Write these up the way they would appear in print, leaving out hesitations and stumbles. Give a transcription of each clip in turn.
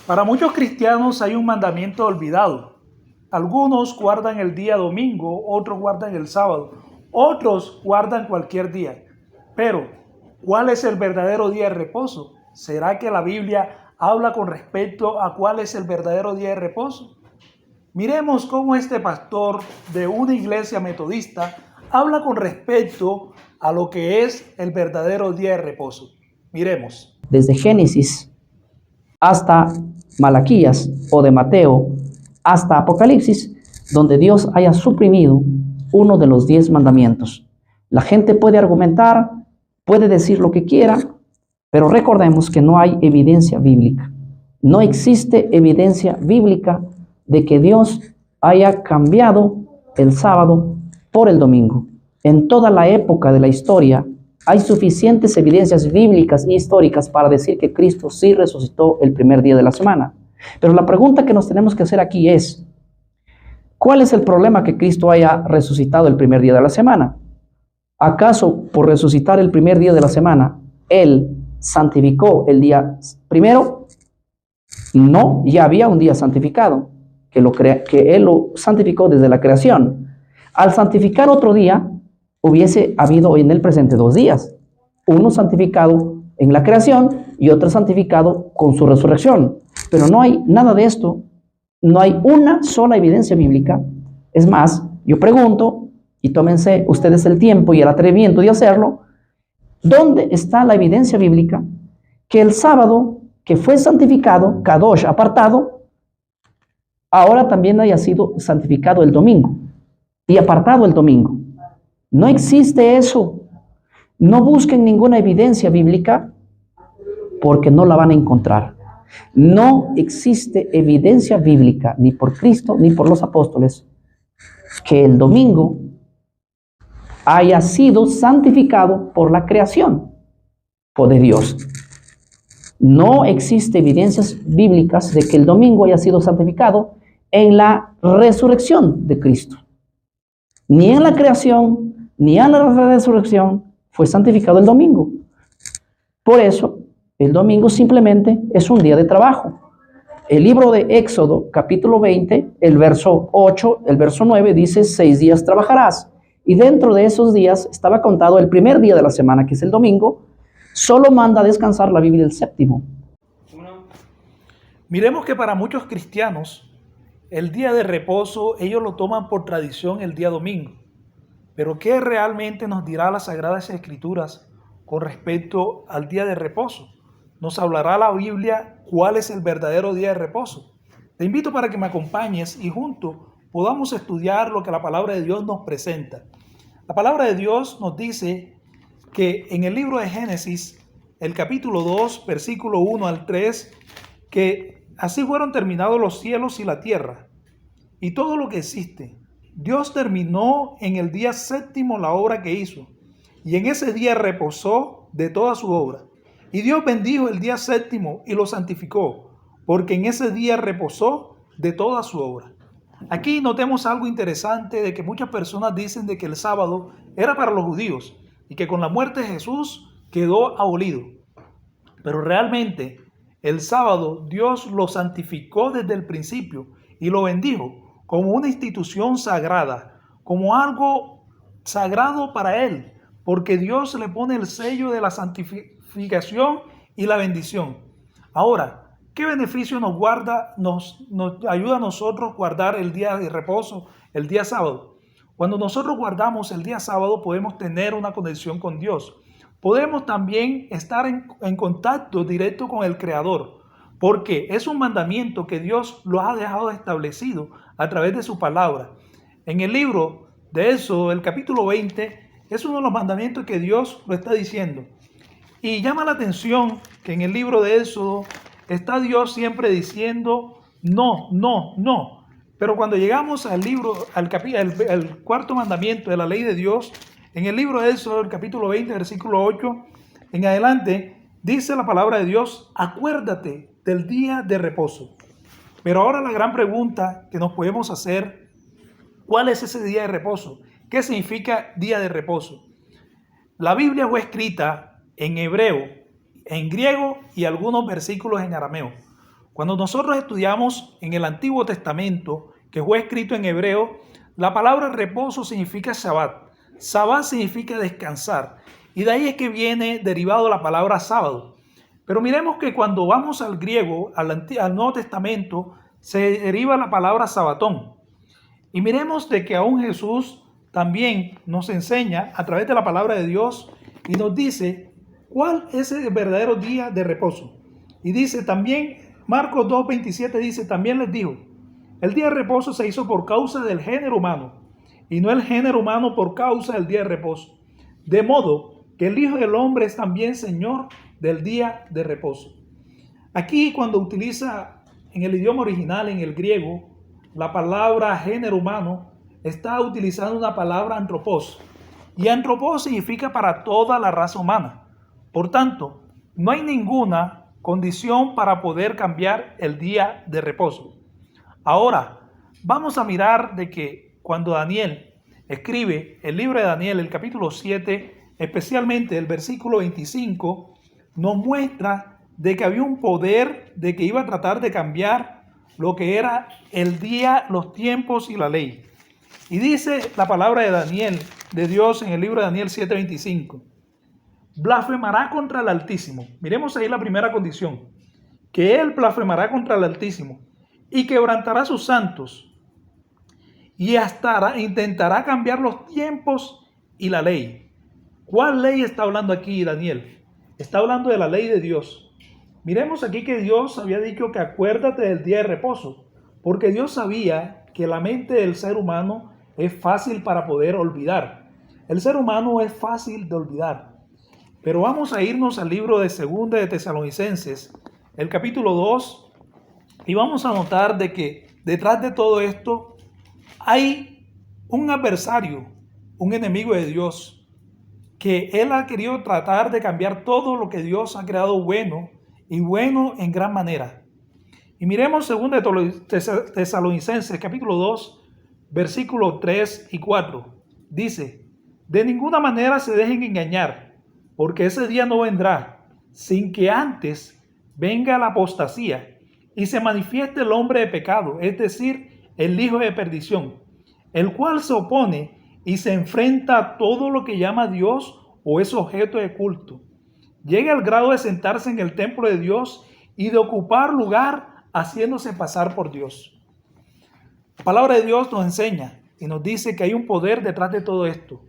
Para muchos cristianos hay un mandamiento olvidado. Algunos guardan el día domingo, otros guardan el sábado, otros guardan cualquier día. Pero, ¿cuál es el verdadero día de reposo? ¿Será que la Biblia habla con respecto a cuál es el verdadero día de reposo? Miremos cómo este pastor de una iglesia metodista habla con respecto a lo que es el verdadero día de reposo. Miremos. Desde Génesis hasta Malaquías o de Mateo hasta Apocalipsis, donde Dios haya suprimido uno de los 10 mandamientos. La gente puede argumentar, puede decir lo que quiera, pero recordemos que no hay evidencia bíblica. No existe evidencia bíblica de que Dios haya cambiado el sábado por el domingo. En toda la época de la historia hay suficientes evidencias bíblicas e históricas para decir que Cristo sí resucitó el primer día de la semana. Pero la pregunta que nos tenemos que hacer aquí es, ¿cuál es el problema que Cristo haya resucitado el primer día de la semana? ¿Acaso por resucitar el primer día de la semana, Él santificó el día primero? No, ya había un día santificado, que Él lo santificó desde la creación. Al santificar otro día, hubiese habido en el presente 2 días, uno santificado en la creación y otro santificado con su resurrección. Pero no hay nada de esto, no hay una sola evidencia bíblica. Es más, yo pregunto, y tómense ustedes el tiempo y el atrevimiento de hacerlo, ¿dónde está la evidencia bíblica que el sábado que fue santificado, kadosh, apartado, ahora también haya sido santificado el domingo y apartado el domingo? No existe eso. No busquen ninguna evidencia bíblica porque no la van a encontrar. No existe evidencia bíblica ni por Cristo ni por los apóstoles que el domingo haya sido santificado por la creación de Dios. No existe evidencias bíblicas de que el domingo haya sido santificado en la resurrección de Cristo. Ni en la creación, ni en la resurrección fue santificado el domingo. Por eso, el domingo simplemente es un día de trabajo. El libro de Éxodo, capítulo 20, el verso 8, el verso 9, dice, 6 días trabajarás. Y dentro de esos días estaba contado el primer día de la semana, que es el domingo. Solo manda a descansar la Biblia el séptimo. Miremos que para muchos cristianos, el día de reposo, ellos lo toman por tradición el día domingo. Pero ¿qué realmente nos dirá las Sagradas Escrituras con respecto al día de reposo? Nos hablará la Biblia cuál es el verdadero día de reposo. Te invito para que me acompañes y juntos podamos estudiar lo que la palabra de Dios nos presenta. La palabra de Dios nos dice que en el libro de Génesis, el capítulo 2, versículo 1 al 3, que así fueron terminados los cielos y la tierra y todo lo que existe. Dios terminó en el día séptimo la obra que hizo, y en ese día reposó de toda su obra. Y Dios bendijo el día séptimo y lo santificó, porque en ese día reposó de toda su obra. Aquí notemos algo interesante de que muchas personas dicen de que el sábado era para los judíos y que con la muerte de Jesús quedó abolido. Pero realmente el sábado Dios lo santificó desde el principio y lo bendijo como una institución sagrada, como algo sagrado para Él, porque Dios le pone el sello de la santificación y la bendición. Ahora, ¿qué beneficio nos ayuda a nosotros guardar el día de reposo, el día sábado? Cuando nosotros guardamos el día sábado podemos tener una conexión con Dios. Podemos también estar en contacto directo con el Creador, porque es un mandamiento que Dios lo ha dejado establecido a través de su palabra. En el libro de Éxodo, el capítulo 20, es uno de los mandamientos que Dios lo está diciendo. Y llama la atención que en el libro de Éxodo está Dios siempre diciendo no, no, no. Pero cuando llegamos al libro, al cuarto mandamiento de la ley de Dios, en el libro de Éxodo, el capítulo 20, versículo 8, en adelante, dice la palabra de Dios, acuérdate del día de reposo. Pero ahora la gran pregunta que nos podemos hacer, ¿cuál es ese día de reposo? ¿Qué significa día de reposo? La Biblia fue escrita en hebreo, en griego y algunos versículos en arameo. Cuando nosotros estudiamos en el Antiguo Testamento, que fue escrito en hebreo, la palabra reposo significa Shabbat. Shabbat significa descansar. Y de ahí es que viene derivado la palabra sábado. Pero miremos que cuando vamos al griego, al Nuevo Testamento, se deriva la palabra sabatón. Y miremos de que aún Jesús también nos enseña a través de la palabra de Dios y nos dice cuál es el verdadero día de reposo. Y dice también, Marcos 2:27 dice, también les dijo, el día de reposo se hizo por causa del género humano, y no el género humano por causa del día de reposo. De modo que el Hijo del Hombre es también Señor del día de reposo. Aquí cuando utiliza en el idioma original, en el griego, la palabra género humano, está utilizando una palabra antropos. Y antropos significa para toda la raza humana. Por tanto, no hay ninguna condición para poder cambiar el día de reposo. Ahora, vamos a mirar de que cuando Daniel escribe el libro de Daniel, el capítulo 7, especialmente el versículo 25, nos muestra de que había un poder de que iba a tratar de cambiar lo que era el día, los tiempos y la ley. Y dice la palabra de Daniel, de Dios en el libro de Daniel 7:25. Blasfemará contra el Altísimo. Miremos ahí la primera condición. Que él blasfemará contra el Altísimo y quebrantará a sus santos y hasta intentará cambiar los tiempos y la ley. ¿Cuál ley está hablando aquí Daniel? Está hablando de la ley de Dios. Miremos aquí que Dios había dicho que acuérdate del día de reposo, porque Dios sabía que la mente del ser humano es fácil para poder olvidar. El ser humano es fácil de olvidar. Pero vamos a irnos al libro de Segunda de Tesalonicenses, el capítulo 2, y vamos a notar de que detrás de todo esto hay un adversario, un enemigo de Dios, que él ha querido tratar de cambiar todo lo que Dios ha creado bueno y bueno en gran manera. Y miremos Segunda de Tesalonicenses, capítulo 2, versículos 3 y 4. Dice, de ninguna manera se dejen engañar, porque ese día no vendrá sin que antes venga la apostasía y se manifieste el hombre de pecado, es decir, el hijo de perdición, el cual se opone y se enfrenta a todo lo que llama Dios o es objeto de culto. Llega al grado de sentarse en el templo de Dios y de ocupar lugar haciéndose pasar por Dios. La palabra de Dios nos enseña y nos dice que hay un poder detrás de todo esto,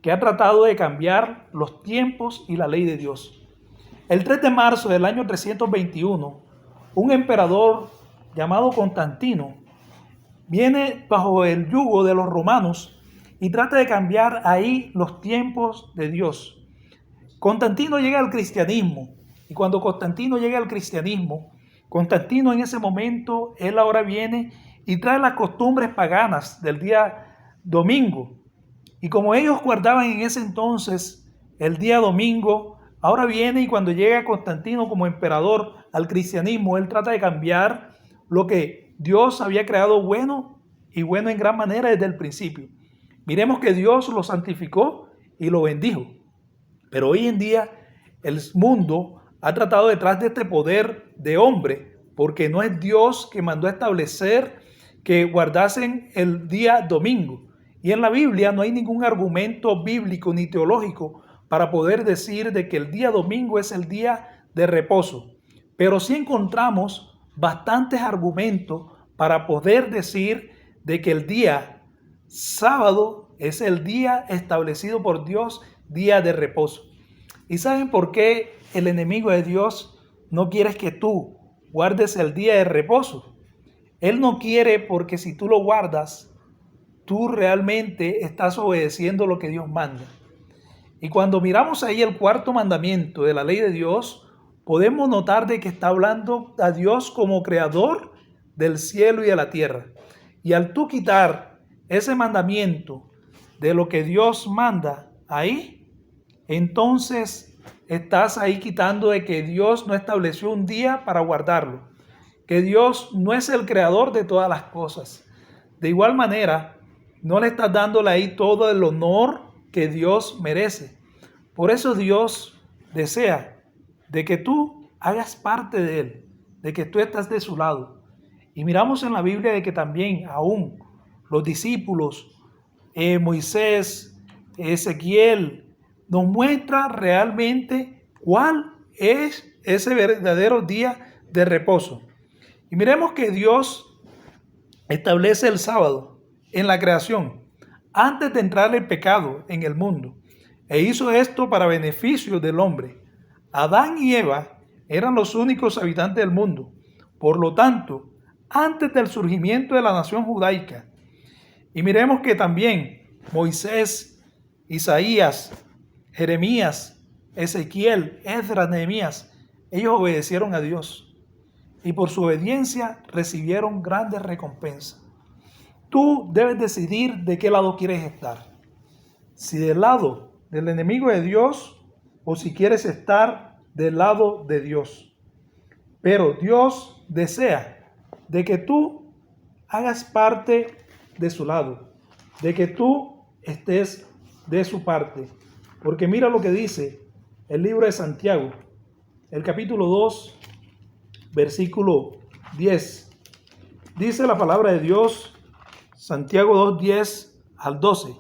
que ha tratado de cambiar los tiempos y la ley de Dios. El 3 de marzo del año 321, un emperador llamado Constantino viene bajo el yugo de los romanos y trata de cambiar ahí los tiempos de Dios. Constantino llega al cristianismo y cuando Constantino llega al cristianismo, Constantino en ese momento, él ahora viene y trae las costumbres paganas del día domingo. Y como ellos guardaban en ese entonces el día domingo, ahora viene y cuando llega Constantino como emperador al cristianismo, él trata de cambiar lo que Dios había creado bueno y bueno en gran manera desde el principio. Miremos que Dios lo santificó y lo bendijo. Pero hoy en día el mundo ha tratado detrás de este poder de hombre, porque no es Dios que mandó a establecer que guardasen el día domingo. Y en la Biblia no hay ningún argumento bíblico ni teológico para poder decir de que el día domingo es el día de reposo. Pero sí encontramos bastantes argumentos para poder decir de que el día sábado es el día establecido por Dios, día de reposo. ¿Y saben por qué el enemigo de Dios no quiere que tú guardes el día de reposo? Él no quiere porque si tú lo guardas, tú realmente estás obedeciendo lo que Dios manda. Y cuando miramos ahí el cuarto mandamiento de la ley de Dios, podemos notar de que está hablando a Dios como creador del cielo y de la tierra. Y al tú quitar ese mandamiento de lo que Dios manda ahí, entonces estás ahí quitando de que Dios no estableció un día para guardarlo, que Dios no es el creador de todas las cosas. De igual manera, no le estás dándole ahí todo el honor que Dios merece. Por eso Dios desea de que tú hagas parte de Él, de que tú estás de su lado. Y miramos en la Biblia de que también aún los discípulos, Moisés, Ezequiel, nos muestra realmente cuál es ese verdadero día de reposo. Y miremos que Dios establece el sábado en la creación antes de entrar el pecado en el mundo. E hizo esto para beneficio del hombre. Adán y Eva eran los únicos habitantes del mundo. Por lo tanto, antes del surgimiento de la nación judaica. Y miremos que también Moisés, Isaías, Jeremías, Ezequiel, Esdras, Nehemías, ellos obedecieron a Dios. Y por su obediencia recibieron grandes recompensas. Tú debes decidir de qué lado quieres estar. Si del lado del enemigo de Dios o si quieres estar del lado de Dios. Pero Dios desea de que tú hagas parte de su lado, de que tú estés de su parte. Porque mira lo que dice el libro de Santiago, el capítulo 2, versículo 10. Dice la palabra de Dios, Santiago 2, 10 al 12.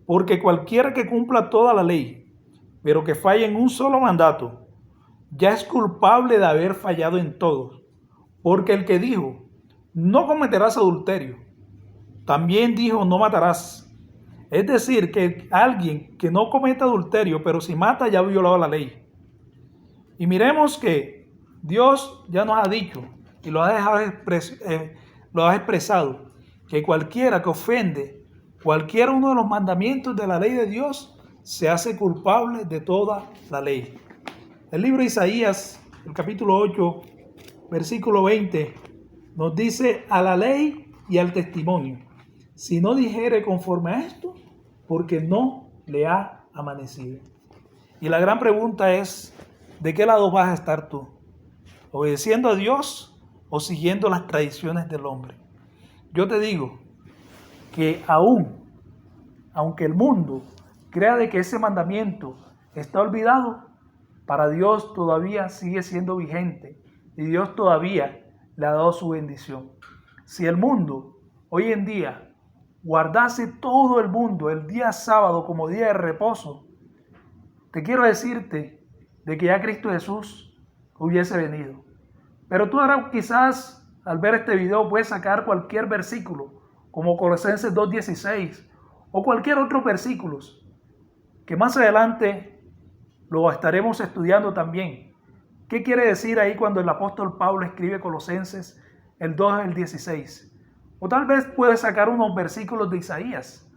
Porque cualquiera que cumpla toda la ley, pero que falle en un solo mandato, ya es culpable de haber fallado en todos. Porque el que dijo, no cometerás adulterio, también dijo, no matarás. Es decir, que alguien que no cometa adulterio, pero si mata, ya ha violado la ley. Y miremos que Dios ya nos ha dicho, y lo ha expresado, que cualquiera que ofende cualquiera uno de los mandamientos de la ley de Dios, se hace culpable de toda la ley. El libro de Isaías, el capítulo 8, versículo 20, nos dice, a la ley y al testimonio, si no dijere conforme a esto, porque no le ha amanecido. Y la gran pregunta es, ¿de qué lado vas a estar tú? ¿Obedeciendo a Dios o siguiendo las tradiciones del hombre? Yo te digo que aunque el mundo crea de que ese mandamiento está olvidado, para Dios todavía sigue siendo vigente y Dios todavía le ha dado su bendición. Si el mundo hoy en día guardase todo el mundo el día sábado como día de reposo, te quiero decirte de que ya Cristo Jesús hubiese venido. Pero tú ahora quizás al ver este video puedes sacar cualquier versículo, como Colosenses 2:16 o cualquier otro versículo, que más adelante lo estaremos estudiando también. ¿Qué quiere decir ahí cuando el apóstol Pablo escribe Colosenses el 2:16? O tal vez puedes sacar unos versículos de Isaías.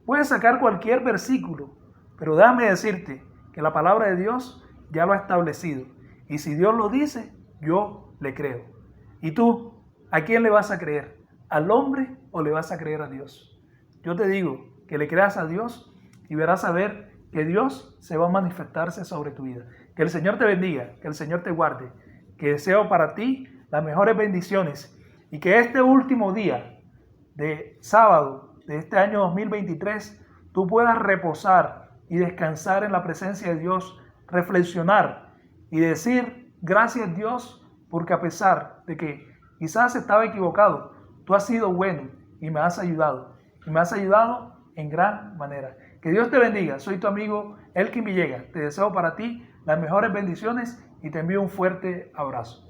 Puedes sacar cualquier versículo, pero déjame decirte que la palabra de Dios ya lo ha establecido. Y si Dios lo dice, yo le creo. ¿Y tú, a quién le vas a creer? ¿Al hombre o le vas a creer a Dios? Yo te digo que le creas a Dios y verás a ver que Dios se va a manifestarse sobre tu vida. Que el Señor te bendiga, que el Señor te guarde, que deseo para ti las mejores bendiciones y que este último día de sábado de este año 2023 tú puedas reposar y descansar en la presencia de Dios, reflexionar y decir gracias Dios porque a pesar de que quizás estaba equivocado, tú has sido bueno y me has ayudado en gran manera. Que Dios te bendiga. Soy tu amigo Elkin Villegas. Te deseo para ti las mejores bendiciones y te envío un fuerte abrazo.